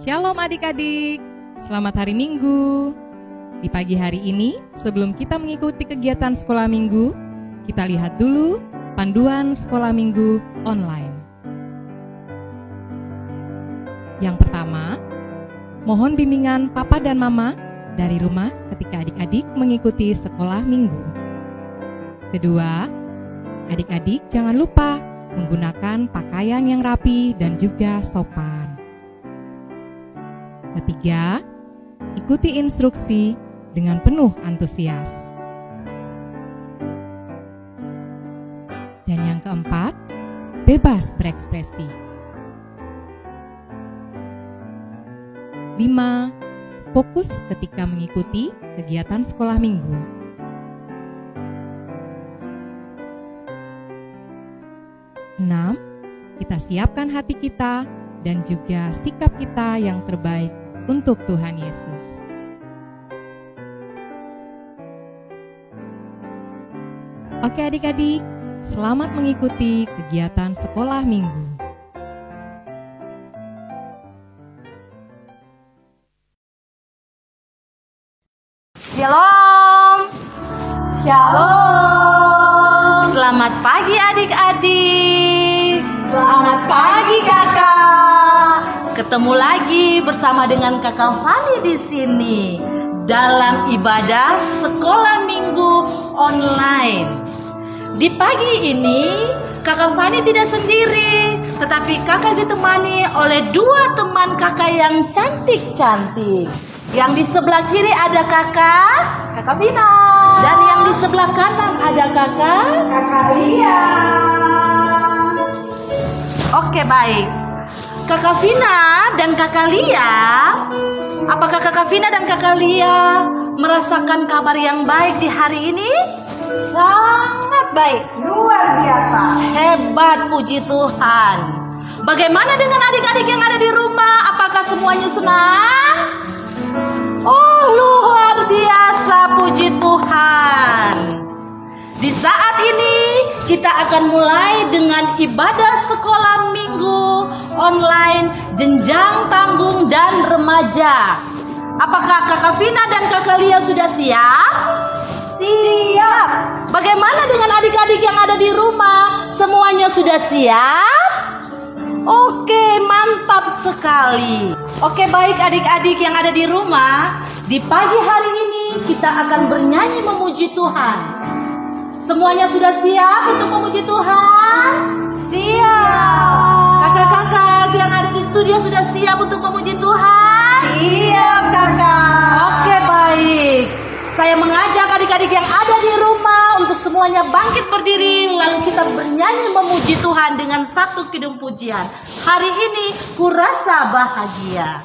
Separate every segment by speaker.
Speaker 1: Shalom adik-adik, selamat hari Minggu. Di pagi hari ini, sebelum kita mengikuti kegiatan sekolah minggu, kita lihat dulu panduan sekolah minggu online. Yang pertama, mohon bimbingan Papa dan Mama dari rumah ketika adik-adik mengikuti sekolah minggu. Kedua, adik-adik jangan lupa menggunakan pakaian yang rapi dan juga sopan. Ketiga, ikuti instruksi dengan penuh antusias. Dan yang keempat, bebas berekspresi. 5. Fokus ketika mengikuti kegiatan sekolah minggu. 6. Kita siapkan hati kita dan juga sikap kita yang terbaik untuk Tuhan Yesus. Oke adik-adik, selamat mengikuti kegiatan sekolah minggu.
Speaker 2: Shalom. Shalom. Selamat pagi adik-adik.
Speaker 3: Selamat pagi kakak.
Speaker 2: Ketemu lagi bersama dengan kakak Fani di sini dalam ibadah sekolah minggu online. Di pagi ini kakak Fani tidak sendiri, tetapi kakak ditemani oleh dua teman kakak yang cantik-cantik. Yang di sebelah kiri ada kakak
Speaker 3: Vina.
Speaker 2: dan yang di sebelah kanan ada kakak
Speaker 3: Lia.
Speaker 2: Oke, baik. Kakak Vina dan kakak Lia, apakah kakak Vina dan kakak Lia merasakan kabar yang baik di hari ini?
Speaker 3: Sangat baik, luar biasa.
Speaker 2: Hebat, puji Tuhan. Bagaimana dengan adik-adik yang ada di rumah? Apakah semuanya senang? Oh, luar biasa, puji Tuhan. Di saat ini kita akan mulai dengan ibadah sekolah minggu online jenjang tanggung dan remaja. Apakah kakak Vina dan kakak Lia sudah siap?
Speaker 3: Siap.
Speaker 2: Bagaimana dengan adik-adik yang ada di rumah? Semuanya sudah siap? Oke, mantap sekali. Oke, baik adik-adik yang ada di rumah, di pagi hari ini kita akan bernyanyi memuji Tuhan. Semuanya sudah siap untuk memuji Tuhan?
Speaker 3: Siap.
Speaker 2: Kakak-kakak yang ada di studio sudah siap untuk memuji Tuhan?
Speaker 3: Siap kakak.
Speaker 2: Oke, baik. Saya mengajak adik-adik yang ada di rumah untuk semuanya bangkit berdiri, lalu kita bernyanyi memuji Tuhan dengan satu kidung pujian. Hari ini ku rasa bahagia.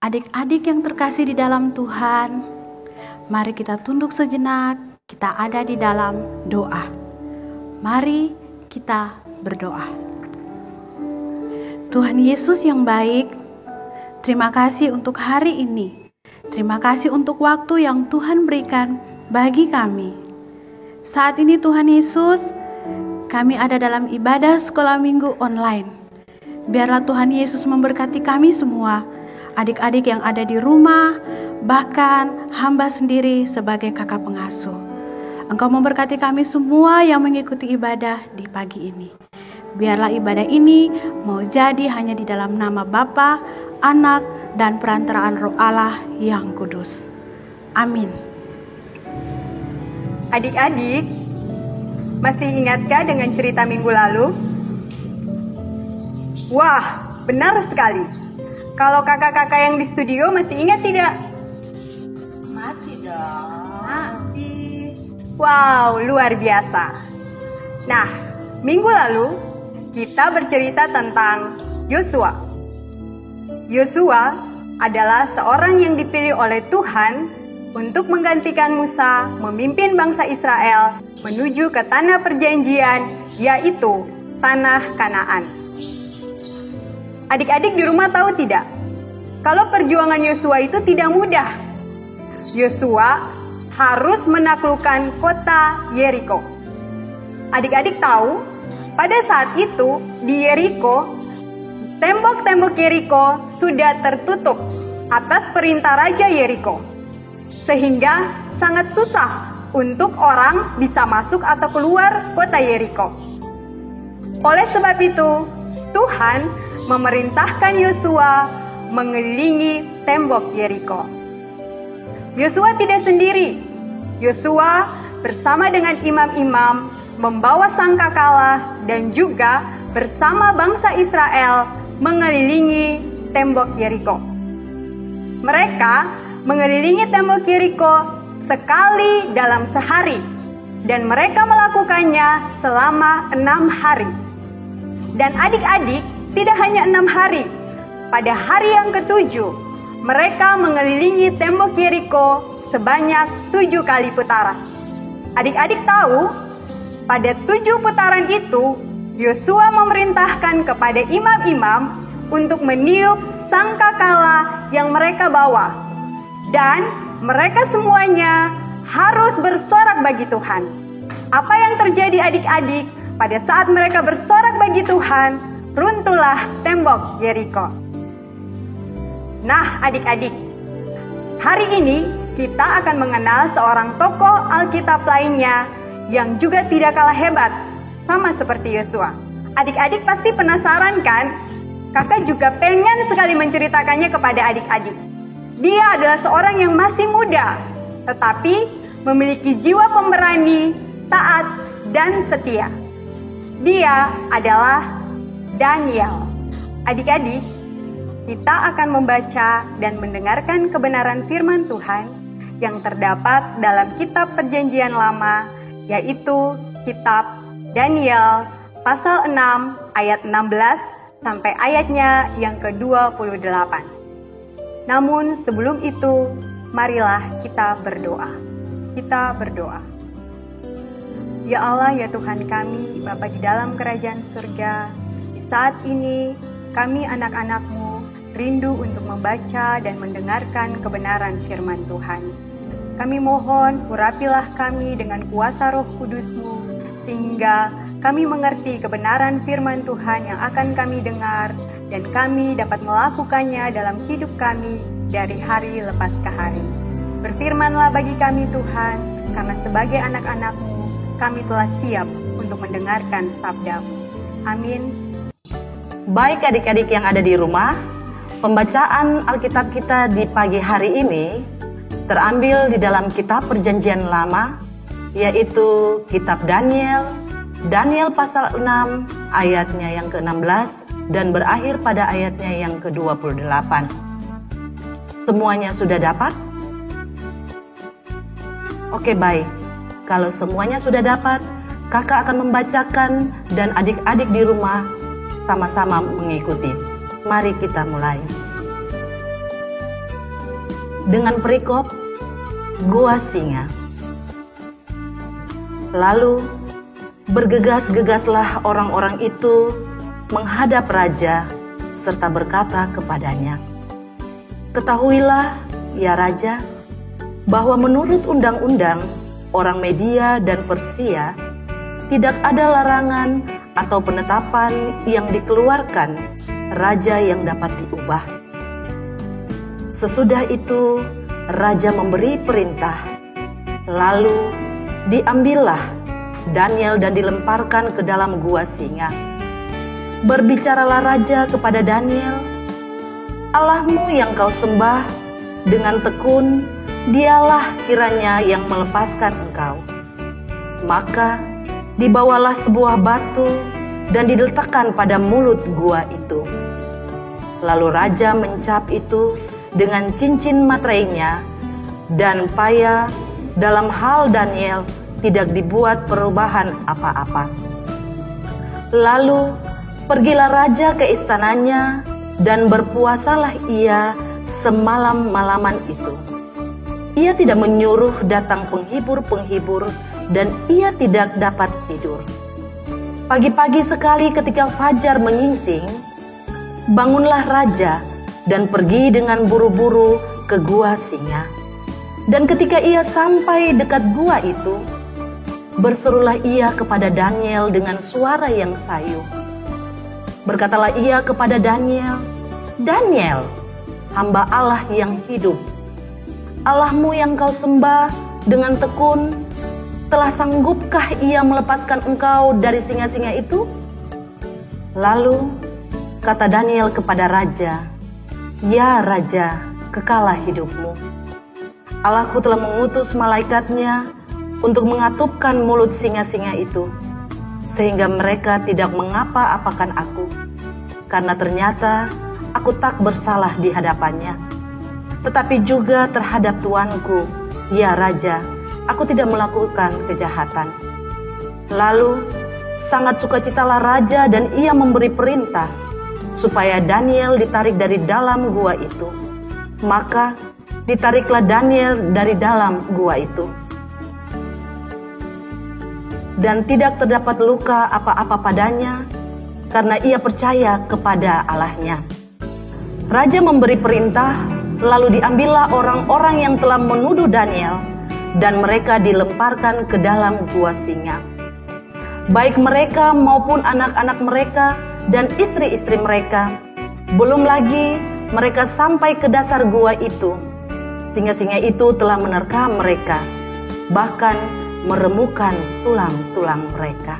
Speaker 4: Adik-adik yang terkasih di dalam Tuhan, mari kita tunduk sejenak, kita ada di dalam doa. Mari kita berdoa. Tuhan Yesus yang baik, terima kasih untuk hari ini. Terima kasih untuk waktu yang Tuhan berikan bagi kami. Saat ini Tuhan Yesus, kami ada dalam ibadah sekolah minggu online. Biarlah Tuhan Yesus memberkati kami semua, adik-adik yang ada di rumah, bahkan hamba sendiri sebagai kakak pengasuh. Engkau memberkati kami semua yang mengikuti ibadah di pagi ini. Biarlah ibadah ini mau jadi hanya di dalam nama Bapa, Anak, dan perantaraan Roh Allah yang kudus. Amin.
Speaker 3: Adik-adik, masih ingatkah dengan cerita minggu lalu? Wah, benar sekali. Kalau kakak-kakak yang di studio masih ingat tidak?
Speaker 2: Masih dong.
Speaker 3: Masih. Wow, luar biasa. Nah, minggu lalu kita bercerita tentang Yosua. Yosua adalah seorang yang dipilih oleh Tuhan untuk menggantikan Musa memimpin bangsa Israel menuju ke tanah perjanjian, yaitu tanah Kanaan. Adik-adik di rumah tahu tidak? Kalau perjuangan Yosua itu tidak mudah. Yosua harus menaklukkan kota Yeriko. Adik-adik tahu, pada saat itu di Yeriko, tembok-tembok Yeriko sudah tertutup atas perintah Raja Yeriko. Sehingga sangat susah untuk orang bisa masuk atau keluar kota Yeriko. Oleh sebab itu, Tuhan memerintahkan Yosua mengelilingi tembok Yeriko. Yosua tidak sendiri. Yosua bersama dengan imam-imam membawa sangkakala dan juga bersama bangsa Israel mengelilingi tembok Yeriko. Mereka mengelilingi tembok Yeriko sekali dalam sehari, dan mereka melakukannya selama 6 hari. Dan adik-adik, tidak hanya 6 hari. Pada hari yang ke-7, mereka mengelilingi tembok Yeriko sebanyak 7 kali putaran. Adik-adik tahu, pada 7 putaran itu, Yosua memerintahkan kepada imam-imam untuk meniup sangkakala yang mereka bawa. Dan mereka semuanya harus bersorak bagi Tuhan. Apa yang terjadi adik-adik pada saat mereka bersorak bagi Tuhan, runtuhlah tembok Yeriko. Nah adik-adik, hari ini kita akan mengenal seorang tokoh Alkitab lainnya yang juga tidak kalah hebat sama seperti Yosua. Adik-adik pasti penasaran kan? Kakak juga pengen sekali menceritakannya kepada adik-adik. Dia adalah seorang yang masih muda, tetapi memiliki jiwa pemberani, taat, dan setia. Dia adalah Daniel. Adik-adik, kita akan membaca dan mendengarkan kebenaran firman Tuhan yang terdapat dalam kitab Perjanjian Lama, yaitu kitab Daniel pasal 6 ayat 16 sampai ayatnya yang ke-28. Namun sebelum itu, marilah kita berdoa. Kita berdoa. Ya Allah, ya Tuhan kami, Bapa di dalam kerajaan surga, di saat ini kami anak-anak-Mu rindu untuk membaca dan mendengarkan kebenaran firman Tuhan. Kami mohon, urapilah kami dengan kuasa Roh Kudus-Mu, sehingga kami mengerti kebenaran firman Tuhan yang akan kami dengar, dan kami dapat melakukannya dalam hidup kami dari hari lepas ke hari. Berfirmanlah bagi kami Tuhan, karena sebagai anak-anak-Mu, kami telah siap untuk mendengarkan sabda-Mu. Amin.
Speaker 2: Baik adik-adik yang ada di rumah, pembacaan Alkitab kita di pagi hari ini terambil di dalam kitab Perjanjian Lama, yaitu kitab Daniel pasal 6 ayatnya yang ke-16 dan berakhir pada ayatnya yang ke-28. Semuanya sudah dapat? Oke, baik. Kalau semuanya sudah dapat, kakak akan membacakan dan adik-adik di rumah sama-sama mengikuti. Mari kita mulai. Dengan perikop Gua Singa. Lalu bergegas-gegaslah orang-orang itu menghadap raja serta berkata kepadanya, "Ketahuilah, ya Raja, bahwa menurut undang-undang orang Media dan Persia tidak ada larangan atau penetapan yang dikeluarkan raja yang dapat diubah. Sesudah itu raja memberi perintah, lalu diambillah Daniel dan dilemparkan ke dalam gua singa. Berbicaralah raja kepada Daniel, Allahmu yang kau sembah dengan tekun, dialah kiranya yang melepaskan engkau. Maka dibawalah sebuah batu dan diletakkan pada mulut gua itu. Lalu raja mencap itu dengan cincin materainya, dan payah dalam hal Daniel tidak dibuat perubahan apa-apa. Lalu pergilah raja ke istananya, dan berpuasalah ia semalam-malaman itu. Ia tidak menyuruh datang penghibur-penghibur, dan ia tidak dapat tidur. Pagi-pagi sekali ketika fajar menyingsing, bangunlah raja dan pergi dengan buru-buru ke gua singa. Dan ketika ia sampai dekat gua itu, berserulah ia kepada Daniel dengan suara yang sayu. Berkatalah ia kepada Daniel, "Daniel, hamba Allah yang hidup, Allahmu yang kau sembah dengan tekun, telah sanggupkah ia melepaskan engkau dari singa-singa itu?" Lalu kata Daniel kepada raja, "Ya Raja, kekalah hidupmu. Allahku telah mengutus malaikatnya untuk mengatupkan mulut singa-singa itu, sehingga mereka tidak mengapa-apakan aku, karena ternyata aku tak bersalah di hadapannya. Tetapi juga terhadap tuanku, ya Raja, aku tidak melakukan kejahatan." Lalu sangat sukacitalah raja dan ia memberi perintah supaya Daniel ditarik dari dalam gua itu. Maka ditariklah Daniel dari dalam gua itu, dan tidak terdapat luka apa-apa padanya, karena ia percaya kepada Allahnya. Raja memberi perintah, lalu diambillah orang-orang yang telah menuduh Daniel, dan mereka dilemparkan ke dalam gua singa. Baik mereka maupun anak-anak mereka dan istri-istri mereka. Belum lagi mereka sampai ke dasar gua itu, singa-singa itu telah menerkam mereka, bahkan meremukan tulang-tulang mereka.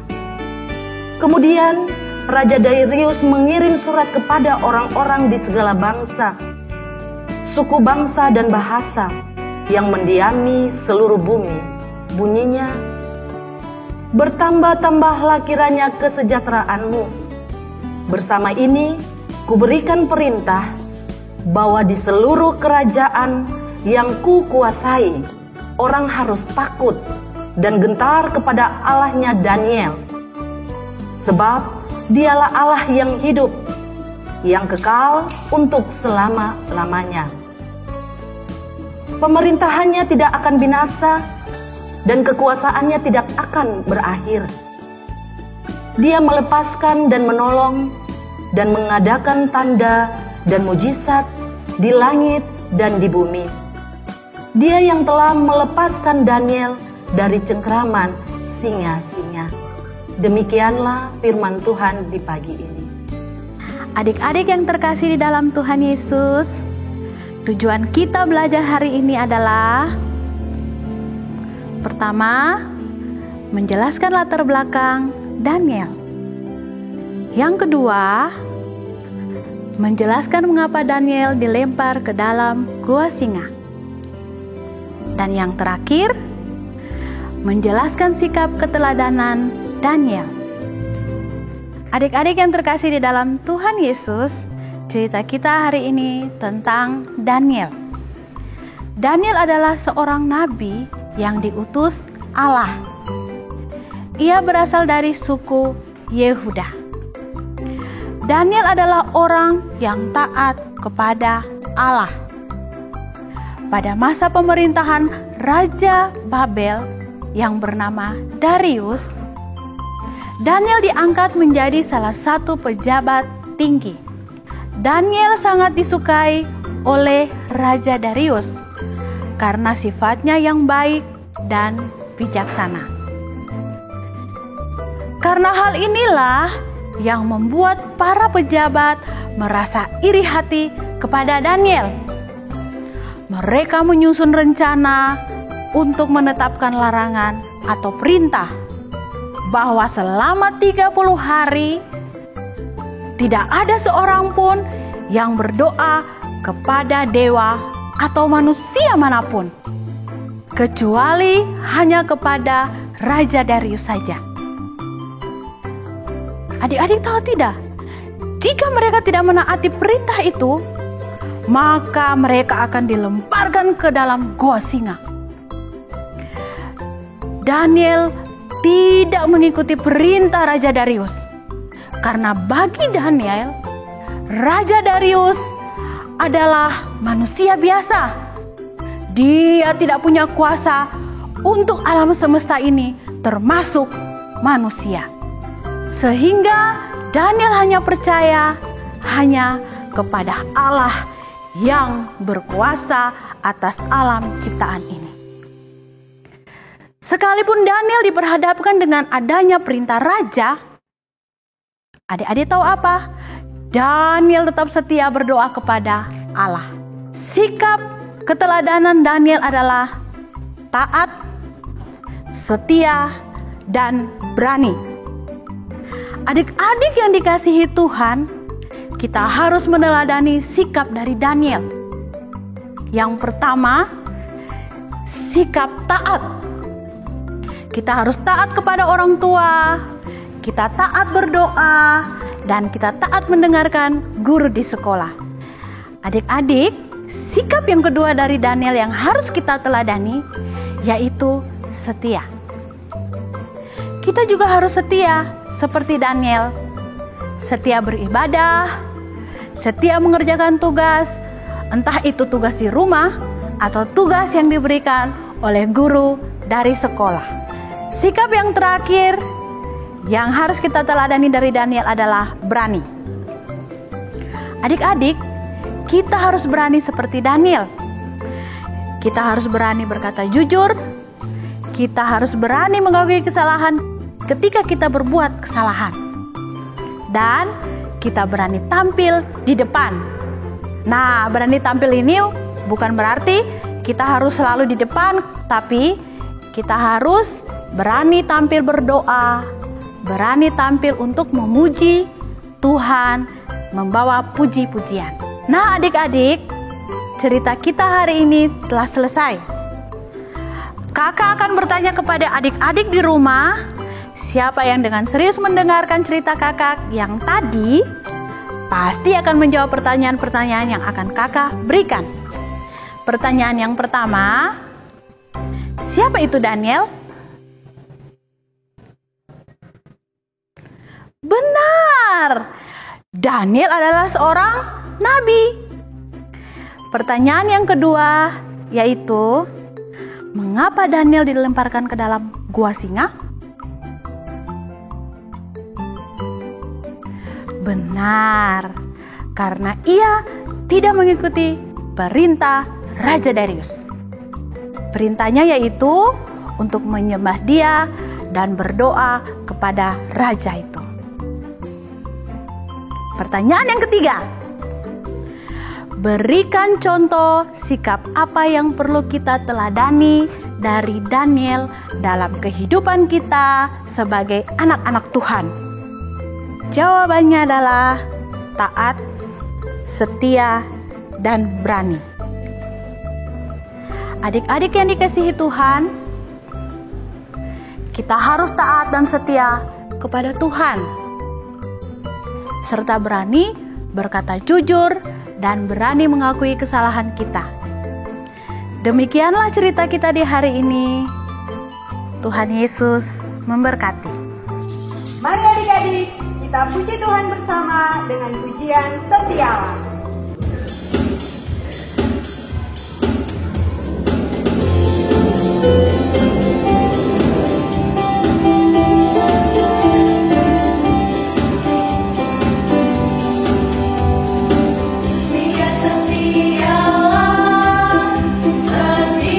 Speaker 2: Kemudian Raja Darius mengirim surat kepada orang-orang di segala bangsa, suku bangsa dan bahasa yang mendiami seluruh bumi. Bunyinya, "Bertambah-tambahlah kiranya kesejahteraanmu. Bersama ini kuberikan perintah bahwa di seluruh kerajaan yang kukuasai, orang harus takut dan gentar kepada Allahnya Daniel. Sebab dialah Allah yang hidup, yang kekal untuk selama-lamanya. Pemerintahannya tidak akan binasa dan kekuasaannya tidak akan berakhir. Dia melepaskan dan menolong dan mengadakan tanda dan mujizat di langit dan di bumi. Dia yang telah melepaskan Daniel dari cengkraman singa-singa." Demikianlah firman Tuhan di pagi ini.
Speaker 4: Adik-adik yang terkasih di dalam Tuhan Yesus, tujuan kita belajar hari ini adalah: pertama, menjelaskan latar belakang Daniel. Yang kedua, menjelaskan mengapa Daniel dilempar ke dalam gua singa. Dan yang terakhir, menjelaskan sikap keteladanan Daniel. Adik-adik yang terkasih di dalam Tuhan Yesus, cerita kita hari ini tentang Daniel. Daniel adalah seorang nabi yang diutus Allah. Ia berasal dari suku Yehuda. Daniel adalah orang yang taat kepada Allah. Pada masa pemerintahan Raja Babel yang bernama Darius, Daniel diangkat menjadi salah satu pejabat tinggi. Daniel sangat disukai oleh Raja Darius karena sifatnya yang baik dan bijaksana. Karena hal inilah yang membuat para pejabat merasa iri hati kepada Daniel. Mereka menyusun rencana untuk menetapkan larangan atau perintah bahwa selama 30 hari tidak ada seorang pun yang berdoa kepada dewa atau manusia manapun, kecuali hanya kepada Raja Darius saja. Adik-adik tahu tidak? Jika mereka tidak menaati perintah itu, maka mereka akan dilemparkan ke dalam gua singa. Daniel tidak mengikuti perintah Raja Darius, karena bagi Daniel, Raja Darius adalah manusia biasa. Dia tidak punya kuasa untuk alam semesta ini, termasuk manusia. Sehingga Daniel hanya percaya hanya kepada Allah yang berkuasa atas alam ciptaan ini. Sekalipun Daniel diperhadapkan dengan adanya perintah raja, adik-adik tahu apa? Daniel tetap setia berdoa kepada Allah. Sikap keteladanan Daniel adalah taat, setia, dan berani. Adik-adik yang dikasihi Tuhan, kita harus meneladani sikap dari Daniel. Yang pertama, sikap taat. Kita harus taat kepada orang tua, kita taat berdoa, dan kita taat mendengarkan guru di sekolah. Adik-adik, sikap yang kedua dari Daniel yang harus kita teladani, yaitu setia. Kita juga harus setia seperti Daniel, setia beribadah, setia mengerjakan tugas, entah itu tugas di rumah atau tugas yang diberikan oleh guru dari sekolah. Sikap yang terakhir yang harus kita teladani dari Daniel adalah berani. Adik-adik, kita harus berani seperti Daniel. Kita harus berani berkata jujur, kita harus berani mengakui kesalahan ketika kita berbuat kesalahan, dan kita berani tampil di depan. Nah, berani tampil ini bukan berarti kita harus selalu di depan, tapi kita harus berani tampil berdoa, berani tampil untuk memuji Tuhan, membawa puji-pujian. Nah, adik-adik, cerita kita hari ini telah selesai. Kakak akan bertanya kepada adik-adik di rumah, siapa yang dengan serius mendengarkan cerita kakak yang tadi, pasti akan menjawab pertanyaan-pertanyaan yang akan kakak berikan. Pertanyaan yang pertama, siapa itu Daniel? Benar, Daniel adalah seorang nabi. Pertanyaan yang kedua yaitu, mengapa Daniel dilemparkan ke dalam gua singa? Benar, karena ia tidak mengikuti perintah Raja Darius. Perintahnya yaitu untuk menyembah dia dan berdoa kepada raja itu. Pertanyaan yang ketiga, berikan contoh sikap apa yang perlu kita teladani dari Daniel dalam kehidupan kita sebagai anak-anak Tuhan. Jawabannya adalah taat, setia, dan berani. Adik-adik yang dikasihi Tuhan, kita harus taat dan setia kepada Tuhan, serta berani berkata jujur dan berani mengakui kesalahan kita. Demikianlah cerita kita di hari ini. Tuhan Yesus memberkati.
Speaker 3: Mari adik-adik, kita puji Tuhan bersama dengan pujian setialah.
Speaker 5: Setialah, setia.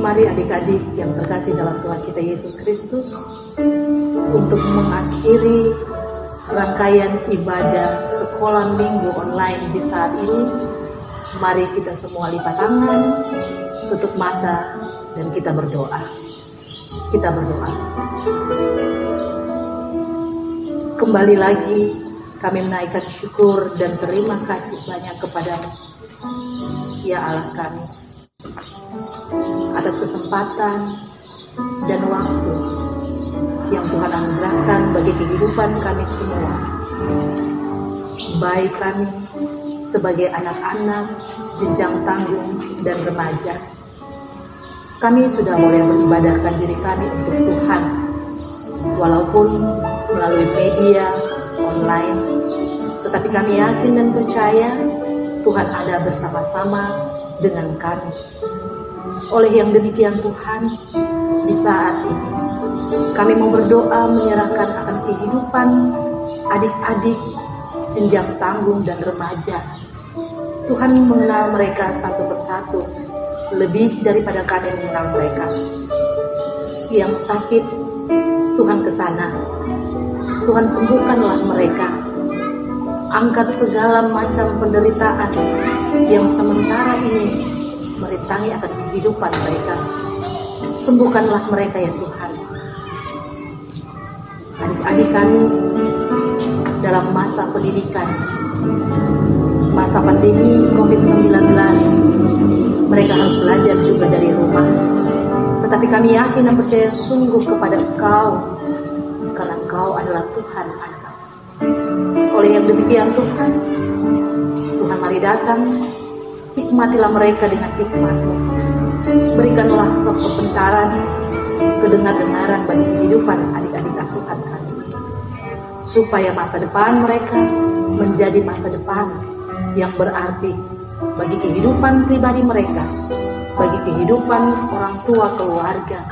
Speaker 2: Mari adik-adik yang terkasih dalam Tuhan kita Yesus Kristus, untuk mengakhiri rangkaian ibadah sekolah minggu online di saat ini, mari kita semua lipat tangan, tutup mata, dan kita berdoa. Kita berdoa. Kembali lagi kami menaikkan syukur dan terima kasih banyak kepadamu, ya Allah kami, atas kesempatan dan waktu yang Tuhan anugerahkan bagi kehidupan kami semua, baik kami sebagai anak-anak jenjang tanggung dan remaja. Kami sudah boleh beribadahkan diri kami untuk Tuhan, walaupun melalui media online, tetapi kami yakin dan percaya Tuhan ada bersama-sama dengan kami. Oleh yang demikian Tuhan, di saat ini kami mau berdoa menyerahkan akan kehidupan adik-adik jenjang tanggung dan remaja. Tuhan mengenal mereka satu persatu, lebih daripada kami mengenal mereka. Yang sakit, Tuhan kesana. Tuhan sembuhkanlah mereka. Angkat segala macam penderitaan yang sementara ini merintangi akan kehidupan mereka. Sembuhkanlah mereka ya Tuhan. Adik-adik kami dalam masa pendidikan, masa pandemi COVID-19, mereka harus belajar juga dari rumah. Tetapi kami yakin dan percaya sungguh kepada Engkau, karena Engkau adalah Tuhan anak. Oleh yang demikian Tuhan mari datang, hikmatilah mereka dengan hikmat-Mu. Berikanlah roh kepintaran, kedengar-dengaran bagi kehidupan adik-adik asuhan kami, supaya masa depan mereka menjadi masa depan yang berarti bagi kehidupan pribadi mereka, bagi kehidupan orang tua keluarga,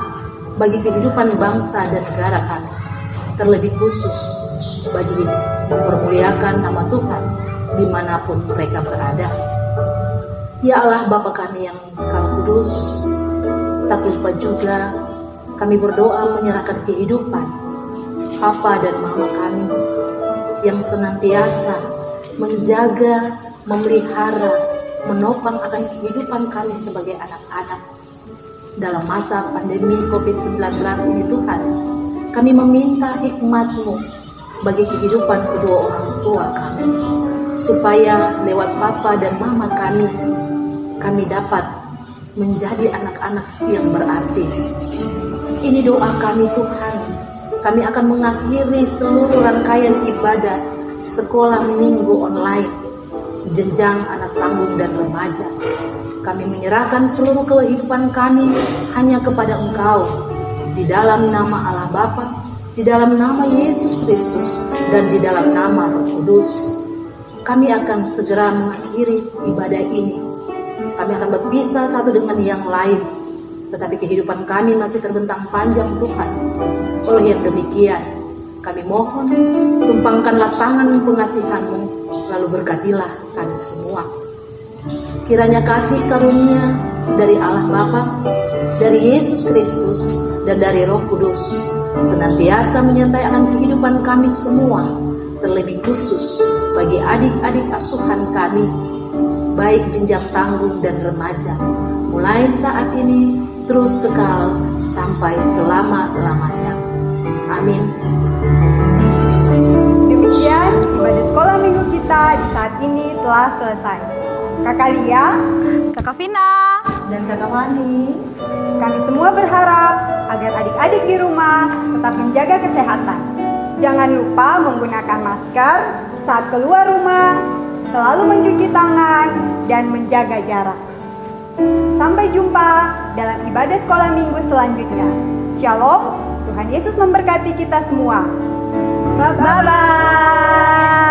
Speaker 2: bagi kehidupan bangsa dan negara kami, terlebih khusus bagi mempermuliakan nama Tuhan dimanapun mereka berada. Ya Allah Bapa kami yang Engkau kudus, tak lupa juga kami berdoa menyerahkan kehidupan Papa dan Mama kami yang senantiasa menjaga, memelihara, menopang akan kehidupan kami sebagai anak-anak. Dalam masa pandemi COVID-19 ini Tuhan, kami meminta hikmat-Mu bagi kehidupan kedua orang tua kami, supaya lewat Papa dan Mama kami dapat menjadi anak-anak yang berarti. Ini doa kami Tuhan. Kami akan mengakhiri seluruh rangkaian ibadah sekolah minggu online jenjang anak tanggung dan remaja. Kami menyerahkan seluruh kehidupan kami hanya kepada Engkau, di dalam nama Allah Bapa, di dalam nama Yesus Kristus, dan di dalam nama Roh Kudus. Kami akan segera mengakhiri ibadah ini. Kami akan berpisah satu dengan yang lain, tetapi kehidupan kami masih terbentang panjang Tuhan. Oleh yang demikian, kami mohon tumpangkanlah tangan pengasihan-Mu, lalu berkatilah kami semua. Kiranya kasih karunia dari Allah Bapa, dari Yesus Kristus, dan dari Roh Kudus senantiasa menyertai akan kehidupan kami semua, terlebih khusus bagi adik-adik asuhan kami, baik jenjang tanggung dan remaja, mulai saat ini terus kekal sampai selama-lamanya. Amin.
Speaker 3: Demikian ibadah sekolah minggu kita di saat ini telah selesai. Kakak Lia, Kakak Vina,
Speaker 2: Dan Kakak Fani,
Speaker 3: kami semua berharap agar adik-adik di rumah tetap menjaga kesehatan. Jangan lupa menggunakan masker saat keluar rumah, selalu mencuci tangan, dan menjaga jarak. Sampai jumpa dalam ibadah sekolah minggu selanjutnya. Shalom, Tuhan Yesus memberkati kita semua. Bye-bye.